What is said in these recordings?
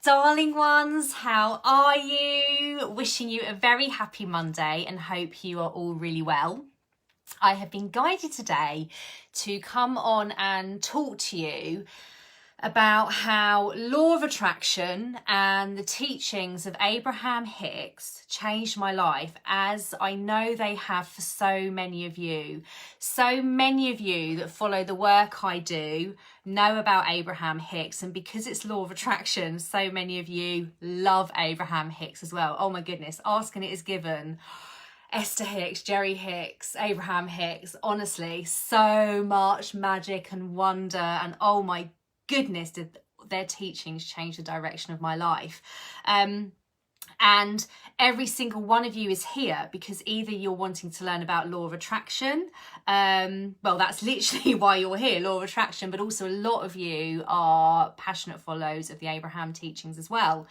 Darling ones, how are you? Wishing you a very happy Monday and hope you are all really well. I have been guided today to come on and talk to you about how law of attraction and the teachings of Abraham Hicks changed my life, as I know they have for so many of you. So many of you that follow the work I do know about Abraham Hicks, and because it's law of attraction, so many of you love Abraham Hicks as well. Oh my goodness, ask and it is given. Esther Hicks, Jerry Hicks, Abraham Hicks, honestly, so much magic and wonder, and oh my goodness, did their teachings change the direction of my life. And every single one of you is here because either you're wanting to learn about law of attraction, well, that's literally why you're here, law of attraction, but also a lot of you are passionate followers of the Abraham teachings as well.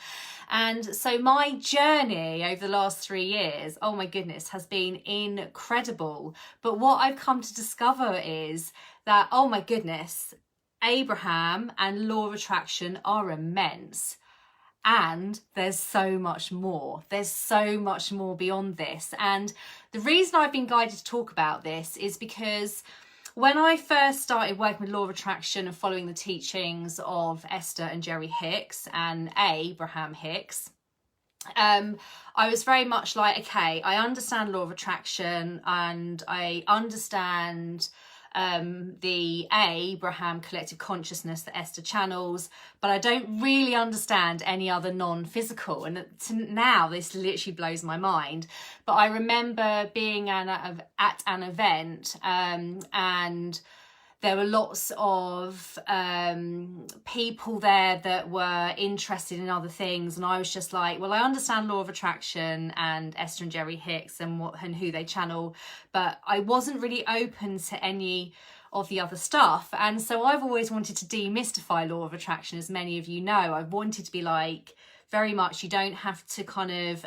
And so my journey over the last 3 years, oh my goodness, has been incredible. But what I've come to discover is that, oh my goodness, Abraham and law of attraction are immense. And there's so much more. There's so much more beyond this. And the reason I've been guided to talk about this is because when I first started working with law of attraction and following the teachings of Esther and Jerry Hicks and Abraham Hicks, I was very much like, okay, I understand law of attraction and I understand the Abraham collective consciousness that Esther channels, but I don't really understand any other non-physical, and now this literally blows my mind. But I remember being at an event and there were lots of people there that were interested in other things, and I was just like, well, I understand law of attraction and Esther and Jerry Hicks and who they channel, but I wasn't really open to any of the other stuff. And so I've always wanted to demystify law of attraction, as many of you know. I've wanted to be like, very much, you don't have to kind of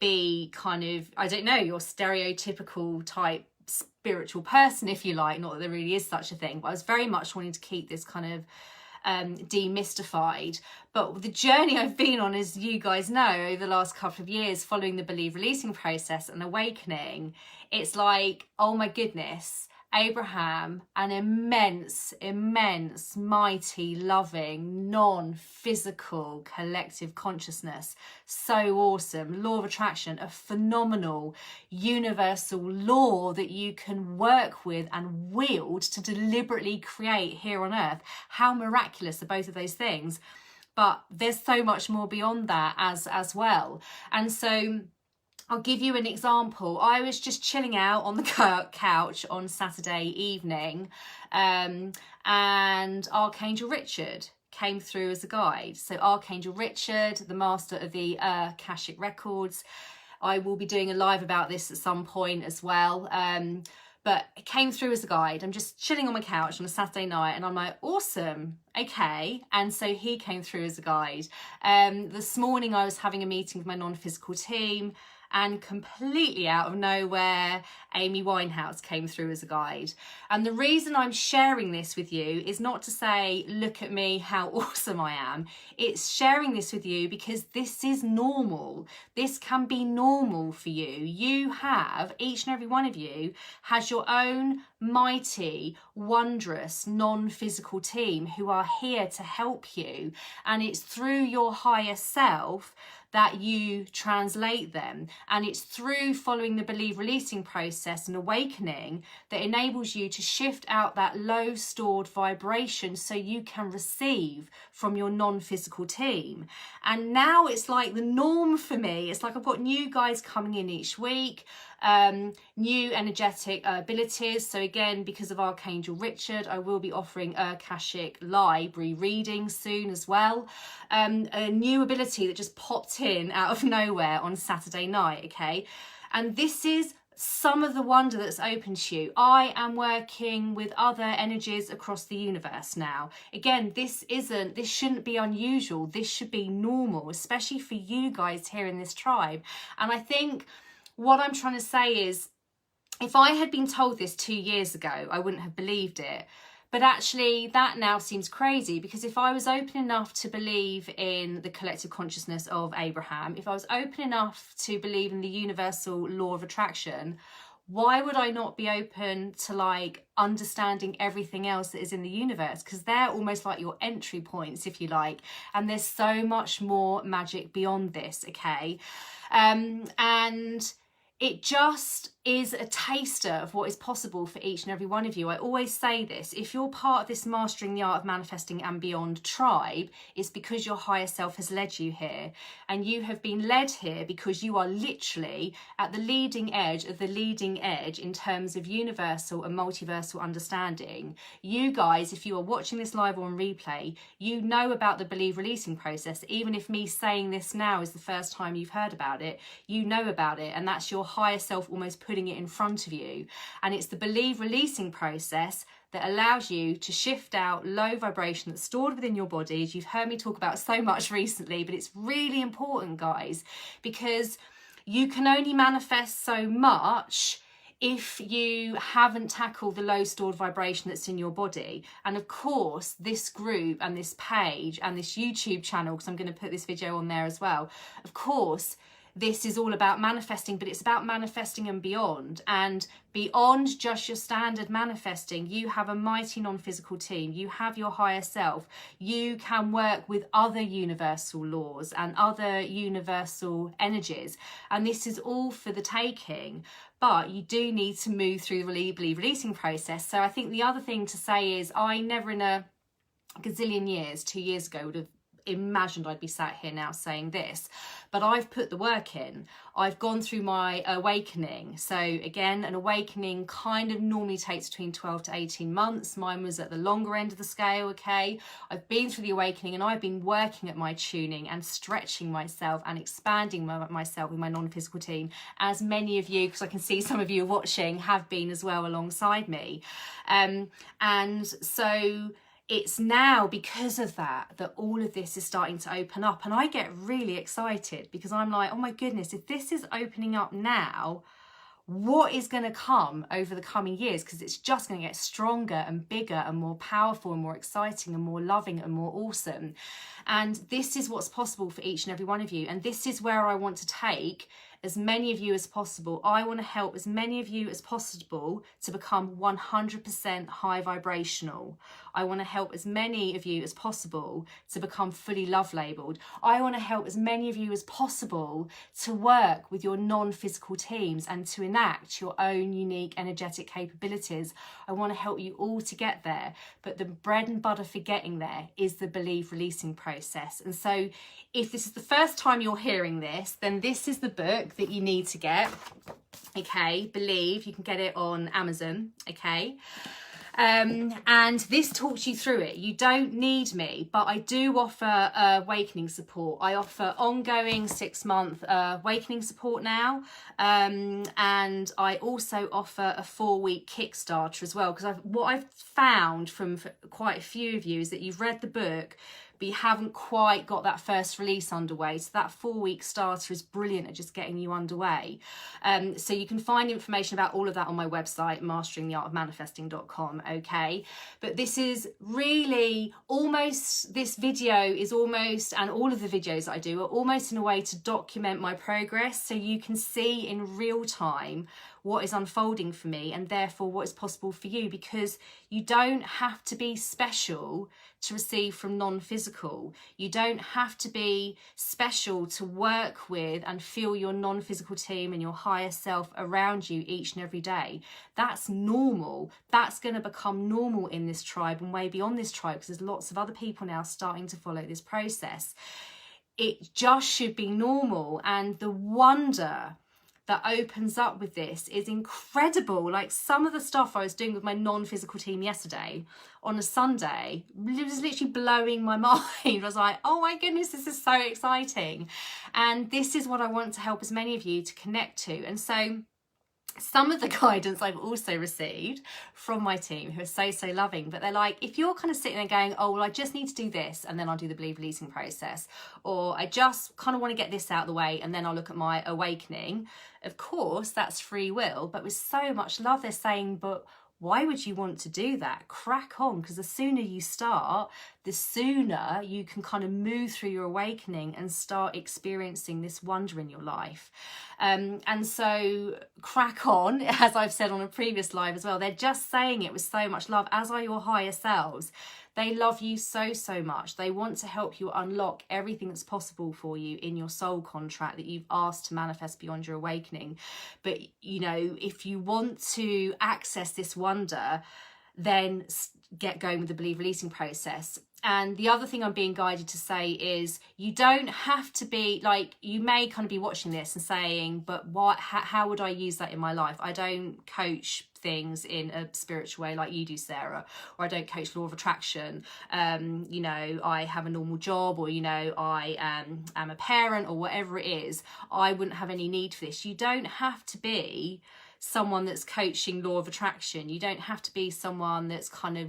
be kind of, I don't know, your stereotypical type spiritual person, if you like. Not that there really is such a thing, but I was very much wanting to keep this kind of demystified. But the journey I've been on, as you guys know, over the last couple of years following the believe releasing process and awakening, it's like, oh my goodness, Abraham, an immense, mighty, loving, non-physical collective consciousness. So awesome. Law of attraction, a phenomenal universal law that you can work with and wield to deliberately create here on earth. How miraculous are both of those things? But there's so much more beyond that as well. And so I'll give you an example. I was just chilling out on the couch on Saturday evening, and Archangel Richard came through as a guide. So Archangel Richard, the master of the Akashic Records. I will be doing a live about this at some point as well. But it came through as a guide. I'm just chilling on my couch on a Saturday night and I'm like, awesome, okay. And so he came through as a guide. This morning I was having a meeting with my non-physical team, and completely out of nowhere, Amy Winehouse came through as a guide. And the reason I'm sharing this with you is not to say, look at me, how awesome I am. It's sharing this with you because this is normal. This can be normal for you. You have, each and every one of you, has your own mighty, wondrous, non-physical team who are here to help you. And it's through your higher self that you translate them. And it's through following the believe releasing process and awakening that enables you to shift out that low stored vibration so you can receive from your non-physical team. And now it's like the norm for me. It's like I've got new guys coming in each week, new energetic abilities. So again, because of Archangel Richard, I will be offering Akashic library readings soon as well. A new ability that just popped in out of nowhere on Saturday night, okay? And this is some of the wonder that's open to you. I am working with other energies across the universe now. Again, this shouldn't be unusual. This should be normal, especially for you guys here in this tribe. And I think what I'm trying to say is, if I had been told this 2 years ago, I wouldn't have believed it. But actually that now seems crazy, because if I was open enough to believe in the collective consciousness of Abraham, if I was open enough to believe in the universal law of attraction, why would I not be open to like understanding everything else that is in the universe? Because they're almost like your entry points, if you like, and there's so much more magic beyond this, okay? And it just is a taster of what is possible for each and every one of you. I always say this: if you're part of this Mastering the Art of Manifesting and Beyond tribe, it's because your higher self has led you here. And you have been led here because you are literally at the leading edge of the leading edge in terms of universal and multiversal understanding. You guys, if you are watching this live or on replay, you know about the believe releasing process. Even if me saying this now is the first time you've heard about it, you know about it, and that's your higher self almost putting it in front of you. And it's the believe releasing process that allows you to shift out low vibration that's stored within your body. You've heard me talk about so much recently, but it's really important, guys, because you can only manifest so much if you haven't tackled the low stored vibration that's in your body. And of course, this group and this page and this YouTube channel, because I'm going to put this video on there as well, of course, this is all about manifesting, but it's about manifesting and beyond. And beyond just your standard manifesting, you have a mighty non-physical team. You have your higher self. You can work with other universal laws and other universal energies. And this is all for the taking. But you do need to move through the believe releasing process. So I think the other thing to say is, I never in a gazillion years, 2 years ago, would have imagined I'd be sat here now saying this, but I've put the work in. I've gone through my awakening. So again, an awakening kind of normally takes between 12 to 18 months. Mine was at the longer end of the scale, okay? I've been through the awakening, and I've been working at my tuning and stretching myself and expanding myself with my non-physical team, as many of you, because I can see some of you are watching, have been as well alongside me. And so it's now because of that all of this is starting to open up, and I get really excited because I'm like, oh my goodness, if this is opening up now, what is going to come over the coming years? Because it's just going to get stronger and bigger and more powerful and more exciting and more loving and more awesome. And this is what's possible for each and every one of you. And this is where I want to take as many of you as possible. I want to help as many of you as possible to become 100% high vibrational. I want to help as many of you as possible to become fully love labeled. I want to help as many of you as possible to work with your non-physical teams and to enact your own unique energetic capabilities. I want to help you all to get there. But the bread and butter for getting there is the believe releasing process. And so if this is the first time you're hearing this, then this is the book that you need to get. Okay, Believe. You can get it on Amazon. Okay. And this talks you through it. You don't need me, but I do offer awakening support. I offer ongoing 6-month awakening support now. And I also offer a 4-week Kickstarter as well. Because what I've found from quite a few of you is that you've read the book, but you haven't quite got that first release underway. So that 4-week starter is brilliant at just getting you underway. So you can find information about all of that on my website, masteringtheartofmanifesting.com, okay? But this is really almost, this video is almost, and all of the videos that I do are almost in a way to document my progress, so you can see in real time what is unfolding for me and therefore what is possible for you, because you don't have to be special to receive from non-physical. You don't have to be special to work with and feel your non-physical team and your higher self around you each and every day. That's normal. That's going to become normal in this tribe and way beyond this tribe, because there's lots of other people now starting to follow this process. It just should be normal, and the wonder that opens up with this is incredible. Like some of the stuff I was doing with my non-physical team yesterday on a Sunday, it was literally blowing my mind. I was like, oh my goodness, this is so exciting. And this is what I want to help as many of you to connect to. And so some of the guidance I've also received from my team, who are so loving, but they're like, if you're kind of sitting there going, oh, well, I just need to do this and then I'll do the believe releasing process, or I just kind of want to get this out of the way and then I'll look at my awakening. Of course, that's free will, but with so much love, they're saying, but why would you want to do that? Crack on, because the sooner you start, the sooner you can kind of move through your awakening and start experiencing this wonder in your life. And so crack on, as I've said on a previous live as well. They're just saying it with so much love, as are your higher selves. They love you so, so much. They want to help you unlock everything that's possible for you in your soul contract that you've asked to manifest beyond your awakening. But, you know, if you want to access this wonder, then get going with the believe releasing process. And the other thing I'm being guided to say is, you don't have to be like, you may kind of be watching this and saying, but what, how would I use that in my life? I don't coach things in a spiritual way like you do, Sarah, or I don't coach law of attraction. You know, I have a normal job, or, you know, I am a parent, or whatever it is. I wouldn't have any need for this. You don't have to be someone that's coaching law of attraction. You don't have to be someone that's kind of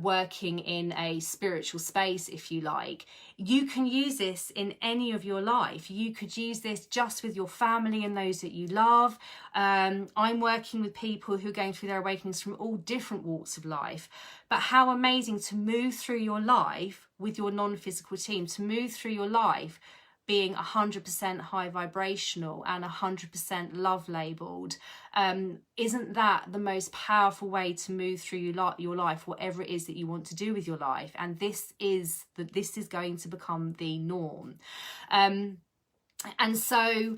working in a spiritual space, if you like. You can use this in any of your life. You could use this just with your family and those that you love. I'm working with people who are going through their awakenings from all different walks of life. But how amazing to move through your life with your non-physical team, to move through your life being 100% high vibrational and 100% love labeled. Isn't that the most powerful way to move through your life, whatever it is that you want to do with your life? And this is going to become the norm. And so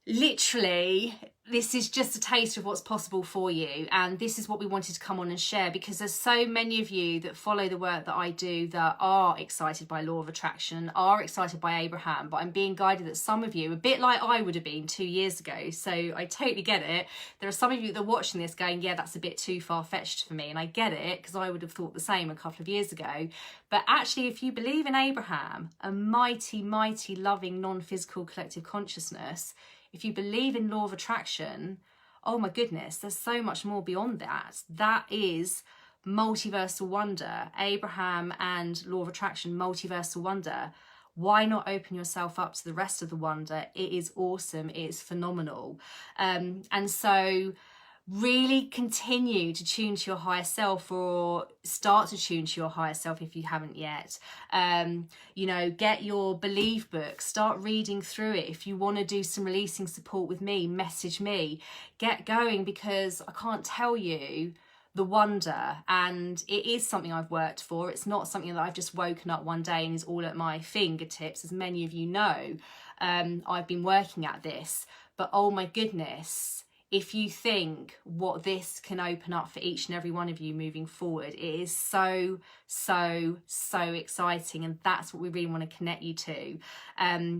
literally, this is just a taste of what's possible for you, and this is what we wanted to come on and share, because there's so many of you that follow the work that I do that are excited by law of attraction, are excited by Abraham, but I'm being guided that some of you, a bit like I would have been 2 years ago, so I totally get it. There are some of you that are watching this going, yeah, that's a bit too far-fetched for me, and I get it, because I would have thought the same a couple of years ago. But actually, if you believe in Abraham, a mighty, mighty, loving, non-physical collective consciousness, if you believe in law of attraction, oh my goodness, there's so much more beyond that. That is multiversal wonder. Abraham and law of attraction, multiversal wonder. Why not open yourself up to the rest of the wonder? It is awesome. It is phenomenal. And so really continue to tune to your higher self, or start to tune to your higher self if you haven't yet. You know, get your believe book, start reading through it. If you want to do some releasing support with me, message me, get going, because I can't tell you the wonder, and it is something I've worked for. It's not something that I've just woken up one day and is all at my fingertips. As many of you know, I've been working at this, but oh my goodness, if you think what this can open up for each and every one of you moving forward, it is so, so, so exciting. And that's what we really want to connect you to,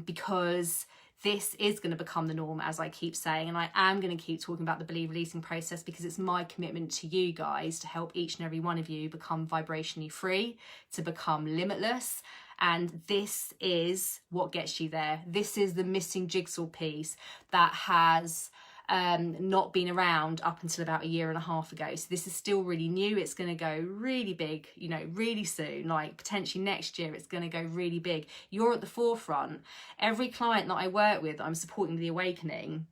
because this is going to become the norm, as I keep saying. And I am going to keep talking about the believe releasing process, because it's my commitment to you guys to help each and every one of you become vibrationally free, to become limitless. And this is what gets you there. This is the missing jigsaw piece that has not been around up until about 1.5 years ago. So this is still really new. It's going to go really big, you know, really soon, like potentially next year, it's going to go really big. You're at the forefront. Every client that I work with, I'm supporting the awakening,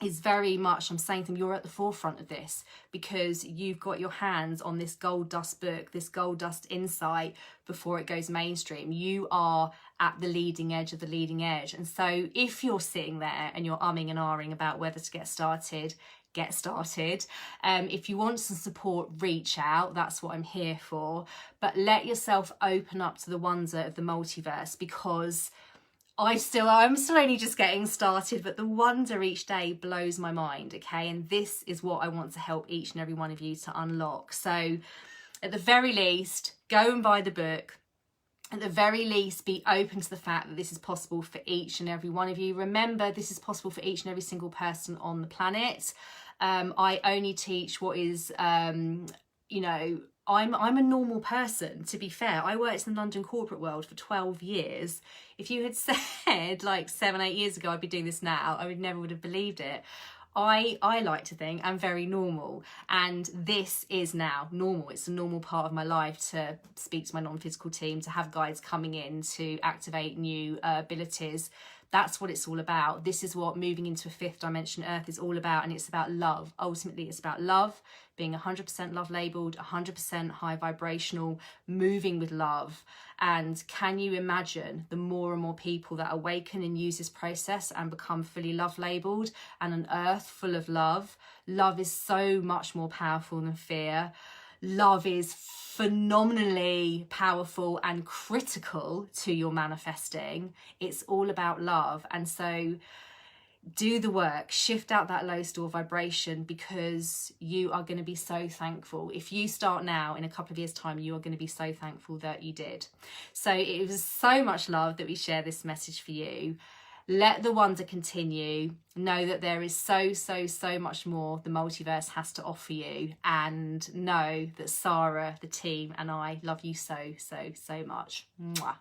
is very much, I'm saying to them, you're at the forefront of this, because you've got your hands on this gold dust book, this gold dust insight before it goes mainstream. You are at the leading edge of the leading edge. And so if you're sitting there and you're umming and ahhing about whether to get started, get started. If you want some support, reach out. That's what I'm here for. But let yourself open up to the wonder of the multiverse, because I'm still only just getting started, but the wonder each day blows my mind, okay? And this is what I want to help each and every one of you to unlock. So at the very least, go and buy the book. At the very least, be open to the fact that this is possible for each and every one of you. Remember, this is possible for each and every single person on the planet. I only teach what is, you know, I'm a normal person, to be fair. I worked in the London corporate world for 12 years. If you had said like 7-8 years ago I'd be doing this now, I would have believed it. I like to think I'm very normal, and this is now normal. It's a normal part of my life to speak to my non-physical team, to have guides coming in to activate new abilities That's what it's all about. This is what moving into a fifth dimension Earth is all about. And it's about love. Ultimately, it's about love, being 100% love labeled, 100% high vibrational, moving with love. And can you imagine the more and more people that awaken and use this process and become fully love labeled, and an earth full of love? Love is so much more powerful than fear. Love is phenomenally powerful and critical to your manifesting. It's all about love. And so do the work, shift out that low store vibration, because you are going to be so thankful. If you start now, in a couple of years' time, you are going to be so thankful that you did. So it was so much love that we share this message for you. Let the wonder continue. Know that there is so much more the multiverse has to offer you. And know that Sarah, the team, and I love you so much. Mwah.